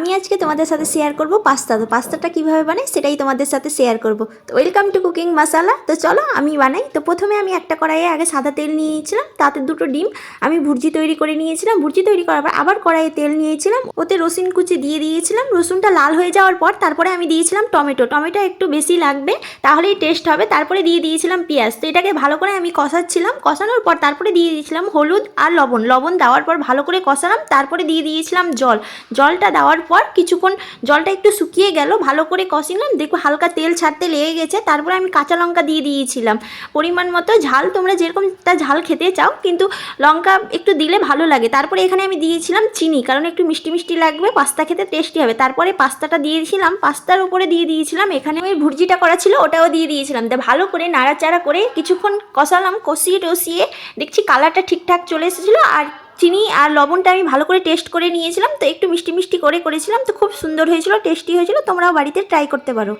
আমি আজকে তোমাদের সাথে শেয়ার করব পাস্তা। তো পাস্তাটা কীভাবে বানাই সেটাই তোমাদের সাথে শেয়ার করব। তো ওয়েলকাম টু কুকিং মশালা। তো চলো আমি বানাই। তো প্রথমে আমি একটা কড়াইয়ে আগে সাদা তেল নিয়ে নিয়েছিলাম, তাতে দুটো ডিম আমি ভুর্জি তৈরি করে নিয়েছিলাম। ভুর্জি তৈরি করার পর আবার কড়াইয়ে তেল নিয়েছিলাম, ওতে রসুন কুচি দিয়ে দিয়েছিলাম। রসুনটা লাল হয়ে যাওয়ার পর তারপরে আমি দিয়েছিলাম টমেটো। টমেটো একটু বেশি লাগবে, তাহলেই টেস্ট হবে। তারপরে দিয়ে দিয়েছিলাম পেঁয়াজ। তো এটাকে ভালো করে আমি কষাচ্ছিলাম। কষানোর পর তারপরে দিয়ে দিয়েছিলাম হলুদ আর লবণ। লবণ দেওয়ার পর ভালো করে কষালাম। তারপরে দিয়ে দিয়েছিলাম জল। জলটা দেওয়ার পর কিছুক্ষণ জলটা একটু শুকিয়ে গেল, ভালো করে কষিলাম। দেখো হালকা তেল ছাড়তে লেগে গেছে। তারপরে আমি কাঁচা লঙ্কা দিয়ে দিয়েছিলাম পরিমাণ মতো ঝাল, তোমরা যেরকম ঝাল খেতে চাও, কিন্তু লঙ্কা একটু দিলে ভালো লাগে। তারপরে এখানে আমি দিয়েছিলাম চিনি, কারণ একটু মিষ্টি মিষ্টি লাগবে, পাস্তা খেতে টেস্টি হবে। তারপরে পাস্তাটা দিয়েছিলাম, পাস্তার উপরে দিয়ে দিয়েছিলাম এখানে ওই ভুর্জিটা করা ছিল ওটাও দিয়ে দিয়েছিলাম। তো ভালো করে নাড়াচাড়া করে কিছুক্ষণ কষালাম। কষিয়ে টষিয়ে দেখছি কালারটা ঠিকঠাক চলে এসেছিলো। আর চিনি আর লবণটা আমি ভালো করে টেস্ট করে নিয়েছিলাম। তো একটু মিষ্টি মিষ্টি করে করেছিলাম, তো খুব সুন্দর হয়েছিল, টেস্টি হয়েছিল। তোমরাও বাড়িতে ট্রাই করতে পারো।